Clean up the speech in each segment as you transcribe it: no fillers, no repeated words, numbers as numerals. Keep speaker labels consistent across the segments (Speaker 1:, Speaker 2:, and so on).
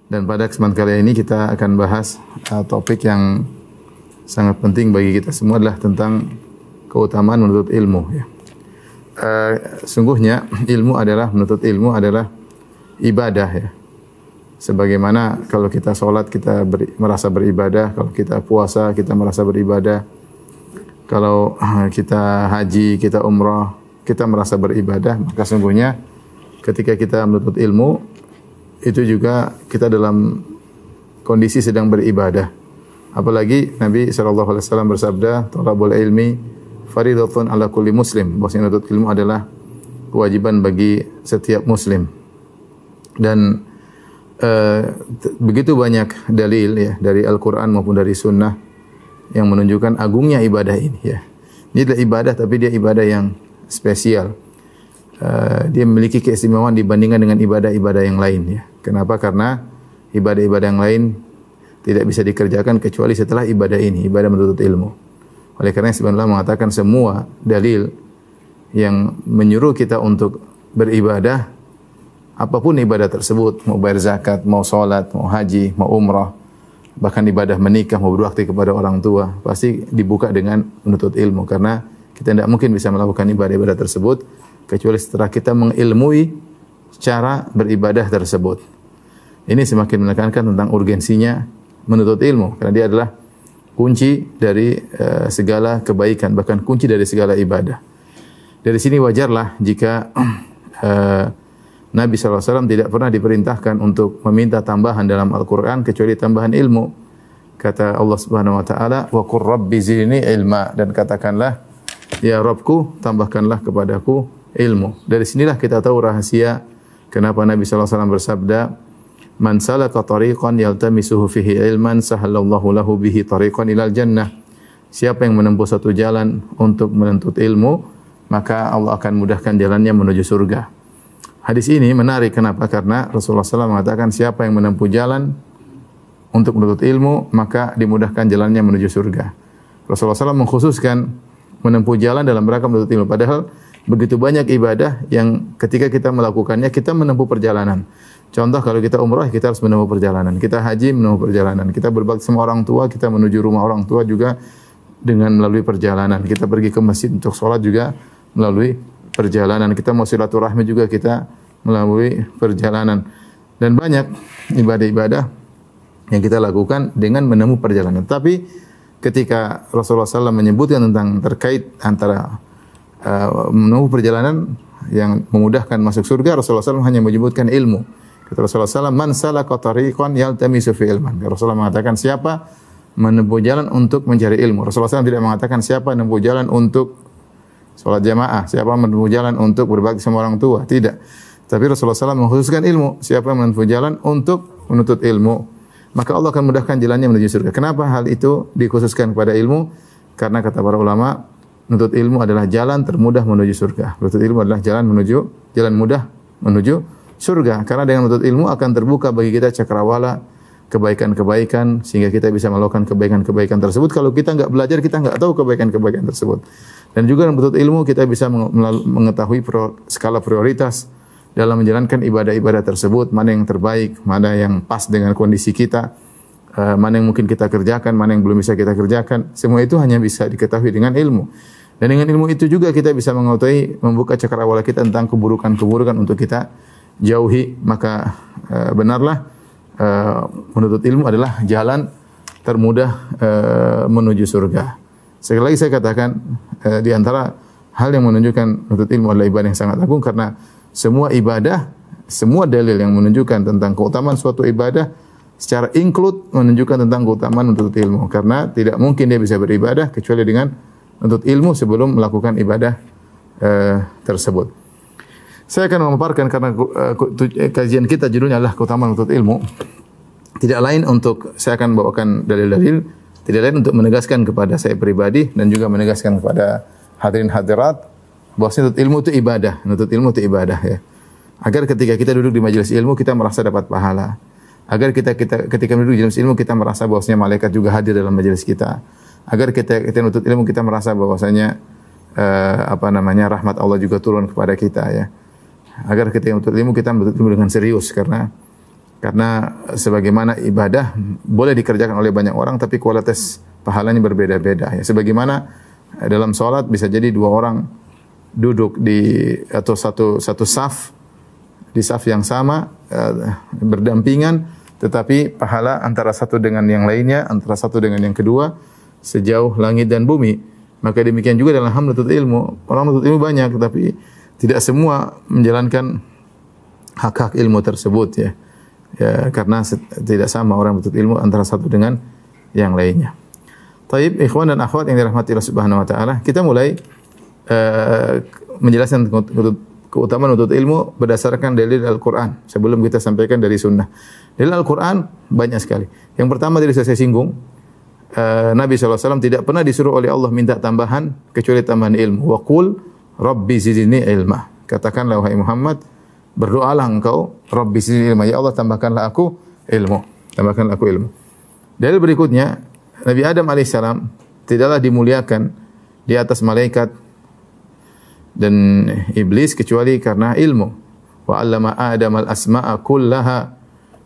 Speaker 1: Dan pada kesempatan kali ini kita akan bahas topik yang sangat penting bagi kita semua adalah tentang keutamaan menuntut ilmu. Ya. Sungguhnya menuntut ilmu adalah ibadah. Ya. Sebagaimana kalau kita sholat kita merasa beribadah, kalau kita puasa kita merasa beribadah, kalau kita haji, kita umrah, kita merasa beribadah, maka sungguhnya ketika kita menuntut ilmu itu juga kita dalam kondisi sedang beribadah. Apalagi Nabi SAW bersabda, "Thalabul ilmi fardhatun 'ala kulli muslim." Bahwasanya menuntut ilmu adalah kewajiban bagi setiap muslim. Dan begitu banyak dalil ya dari Al-Qur'an maupun dari sunnah yang menunjukkan agungnya ibadah ini ya. Ini adalah ibadah tapi dia ibadah yang spesial. Dia memiliki keistimewaan dibandingkan dengan ibadah-ibadah yang lain ya. Kenapa? Karena ibadah-ibadah yang lain tidak bisa dikerjakan kecuali setelah ibadah ini, ibadah menuntut ilmu. Oleh karena sebenarnya mengatakan semua dalil yang menyuruh kita untuk beribadah, apapun ibadah tersebut, mau bayar zakat, mau salat, mau haji, mau umrah, bahkan ibadah menikah, mau berbakti kepada orang tua, pasti dibuka dengan menuntut ilmu karena kita tidak mungkin bisa melakukan ibadah-ibadah tersebut kecuali setelah kita mengilmui cara beribadah tersebut. Ini semakin menekankan tentang urgensinya menuntut ilmu karena dia adalah kunci dari segala kebaikan, bahkan kunci dari segala ibadah. Dari sini wajarlah jika Nabi SAW tidak pernah diperintahkan untuk meminta tambahan dalam Al-Quran kecuali tambahan ilmu. Kata Allah Subhanahu Wa Taala, "Wa qur rabbi zidni ilma," dan katakanlah, "Ya Rabbku, tambahkanlah kepadaku ilmu." Dari sinilah kita tahu rahasia kenapa Nabi SAW bersabda, "Man salaka tariqan yaltamisuhu fihi ilman, sahalallahu lahu bihi tariqan ilal jannah." Siapa yang menempuh satu jalan untuk menuntut ilmu, maka Allah akan mudahkan jalannya menuju surga. Hadis ini menarik kenapa? Karena Rasulullah SAW mengatakan siapa yang menempuh jalan untuk menuntut ilmu, maka dimudahkan jalannya menuju surga. Rasulullah SAW mengkhususkan menempuh jalan dalam rangka menuntut ilmu. Padahal begitu banyak ibadah yang ketika kita melakukannya, kita menempuh perjalanan. Contoh kalau kita umrah, kita harus menempuh perjalanan. Kita haji, menempuh perjalanan. Kita berbakti sama orang tua, kita menuju rumah orang tua juga dengan melalui perjalanan. Kita pergi ke masjid untuk sholat juga melalui perjalanan. Kita mau silaturahmi juga kita melalui perjalanan. Dan banyak ibadah-ibadah yang kita lakukan dengan menempuh perjalanan. Tapi ketika Rasulullah SAW menyebutkan tentang terkait antara menempuh perjalanan yang memudahkan masuk surga, Rasulullah SAW hanya menyebutkan ilmu. Kata Rasulullah SAW, "Man salaka tariqan yaltamisu fi ilman." Rasulullah mengatakan siapa menempuh jalan untuk mencari ilmu. Rasulullah SAW tidak mengatakan siapa menempuh jalan untuk sholat jamaah, siapa menempuh jalan untuk berbakti sama orang tua. Tidak. Tapi Rasulullah SAW mengkhususkan ilmu. Siapa menempuh jalan untuk menuntut ilmu, maka Allah akan mudahkan jalannya menuju surga. Kenapa hal itu dikhususkan kepada ilmu? Karena kata para ulama, menuntut ilmu adalah jalan termudah menuju surga. Menuntut ilmu adalah jalan mudah menuju surga. Karena dengan menuntut ilmu akan terbuka bagi kita cakrawala kebaikan-kebaikan sehingga kita bisa melakukan kebaikan-kebaikan tersebut. Kalau kita enggak belajar, kita enggak tahu kebaikan-kebaikan tersebut. Dan juga dengan menuntut ilmu kita bisa mengetahui skala prioritas dalam menjalankan ibadah-ibadah tersebut, mana yang terbaik, mana yang pas dengan kondisi kita, mana yang mungkin kita kerjakan, mana yang belum bisa kita kerjakan. Semua itu hanya bisa diketahui dengan ilmu. Dan dengan ilmu itu juga kita bisa mengetahui, membuka cakrawala kita tentang keburukan-keburukan untuk kita jauhi. Maka benarlah menuntut ilmu adalah jalan termudah menuju surga. Sekali lagi saya katakan di antara hal yang menunjukkan menuntut ilmu adalah ibadah yang sangat agung karena semua ibadah, semua dalil yang menunjukkan tentang keutamaan suatu ibadah secara include menunjukkan tentang keutamaan menuntut ilmu karena tidak mungkin dia bisa beribadah kecuali dengan menuntut ilmu sebelum melakukan ibadah tersebut. Saya akan memaparkan karena kajian kita judulnya adalah keutamaan menuntut ilmu. Tidak lain untuk saya akan bawakan dalil-dalil, tidak lain untuk menegaskan kepada saya pribadi dan juga menegaskan kepada hadirin hadirat bahwa menuntut ilmu itu ibadah, menuntut ilmu itu ibadah ya. Agar ketika kita duduk di majelis ilmu kita merasa dapat pahala. Agar kita ketika duduk di majelis ilmu kita merasa bahwasanya malaikat juga hadir dalam majelis kita. Agar kita menuntut ilmu kita merasa bahwasanya rahmat Allah juga turun kepada kita ya. Agar ketika menuntut ilmu kita menuntut ilmu dengan serius karena Karena sebagaimana ibadah boleh dikerjakan oleh banyak orang tapi kualitas pahalanya berbeda-beda ya. Sebagaimana dalam salat bisa jadi dua orang duduk di atau satu saf di saf yang sama berdampingan tetapi pahala antara satu dengan yang lainnya, antara satu dengan yang kedua sejauh langit dan bumi. Maka demikian juga dalam hal menuntut ilmu. Orang menuntut ilmu banyak tetapi tidak semua menjalankan hak-hak ilmu tersebut ya. Ya, karena tidak sama orang menuntut ilmu antara satu dengan yang lainnya. Taib, ikhwan dan akhwat yang dirahmati Allah Subhanahu wa taala, kita mulai menjelaskan keutamaan menuntut ilmu berdasarkan dalil Al-Qur'an sebelum kita sampaikan dari sunnah. Dalil Al-Qur'an banyak sekali. Yang pertama tadi saya singgung, Nabi SAW tidak pernah disuruh oleh Allah minta tambahan kecuali tambahan ilmu. Wa qul rabbi zidni ilma. Katakanlah wahai Muhammad, berdoalah engkau, Rabbi zidni ilma, ya Allah tambahkanlah aku ilmu. Tambahkanlah aku ilmu. Dalil berikutnya, Nabi Adam alaihissalam tidaklah dimuliakan di atas malaikat dan iblis kecuali karena ilmu. Wa 'allama Adam al-asma'a kullaha.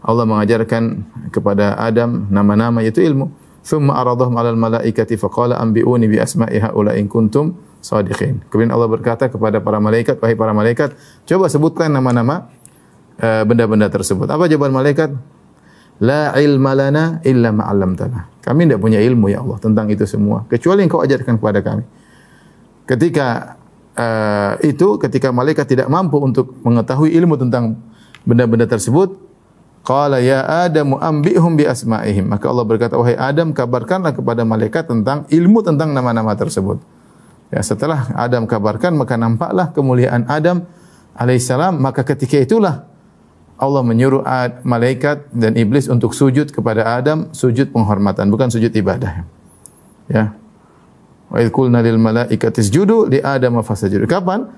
Speaker 1: Allah mengajarkan kepada Adam nama-nama yaitu ilmu. Tsumma aradahum 'alal malaikati faqala anbi'uni bi asma'i haula in kuntum shadiqin. Kemudian Allah berkata kepada para malaikat, wahai para malaikat, coba sebutkan nama-nama benda-benda tersebut. Apa jawaban malaikat? La ilma lana illa ma 'allamtana. Kami tidak punya ilmu ya Allah tentang itu semua kecuali Engkau ajarkan kepada kami. Ketika ketika malaikat tidak mampu untuk mengetahui ilmu tentang benda-benda tersebut, qala ya Adam anbi'hum bi asma'ihim. Maka Allah berkata, wahai Adam, kabarkanlah kepada malaikat tentang ilmu tentang nama-nama tersebut. Ya, setelah Adam kabarkan, maka nampaklah kemuliaan Adam alaihissalam. Maka ketika itulah Allah menyuruh malaikat dan iblis untuk sujud kepada Adam, sujud penghormatan, bukan sujud ibadah. Ya. Wa idh qulna lil malaikati isjudu li Adam fasajadu. Kapan?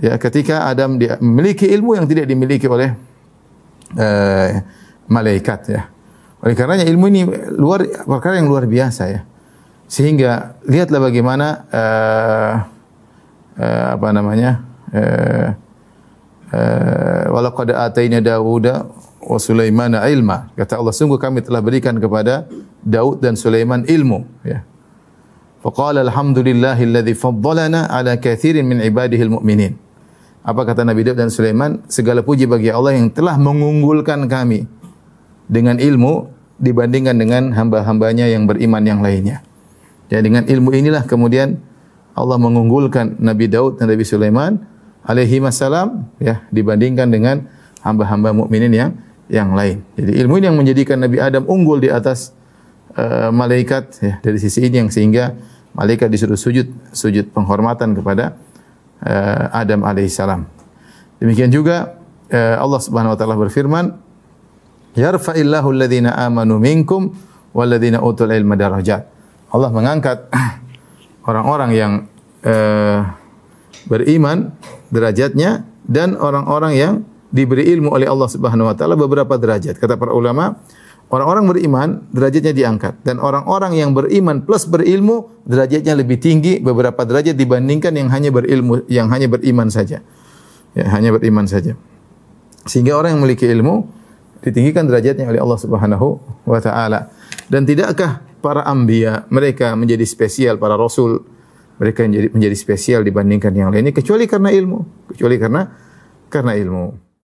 Speaker 1: Ya, ketika Adam dia memiliki ilmu yang tidak dimiliki oleh malaikat ya. Oleh karenanya ilmu ini perkara yang luar biasa ya. Sehingga lihatlah bagaimana apa namanya? Walaqad ataina Dawuda wa Sulaimana ilma. Kata Allah, sungguh kami telah berikan kepada Daud dan Sulaiman ilmu ya. Faqala alhamdulillahilladzi faddalana ala katsirin min ibadihi almu'minin. Apa kata Nabi Daud dan Sulaiman? Segala puji bagi Allah yang telah mengunggulkan kami dengan ilmu dibandingkan dengan hamba-hambanya yang beriman yang lainnya. Ya, dengan ilmu inilah kemudian Allah mengunggulkan Nabi Daud dan Nabi Sulaiman alaihi wassalam ya dibandingkan dengan hamba-hamba mukminin yang lain. Jadi ilmu ini yang menjadikan Nabi Adam unggul di atas malaikat ya, dari sisi ini yang sehingga malaikat disuruh sujud penghormatan kepada Adam alaihissalam. Demikian juga Allah Subhanahu wa taala berfirman, yarfa'illahu alladhina amanu minkum walladhina utul ilma darajat. Allah mengangkat orang-orang yang beriman derajatnya dan orang-orang yang diberi ilmu oleh Allah Subhanahu wa taala beberapa derajat. Kata para ulama, orang-orang beriman derajatnya diangkat dan orang-orang yang beriman plus berilmu derajatnya lebih tinggi beberapa derajat dibandingkan yang hanya berilmu, yang hanya beriman saja. Ya, hanya beriman saja. Sehingga orang yang memiliki ilmu ditinggikan derajatnya oleh Allah Subhanahu wa taala. Dan tidakkah para anbiya mereka menjadi spesial, para rasul mereka menjadi spesial dibandingkan yang lainnya kecuali karena ilmu, kecuali karena ilmu.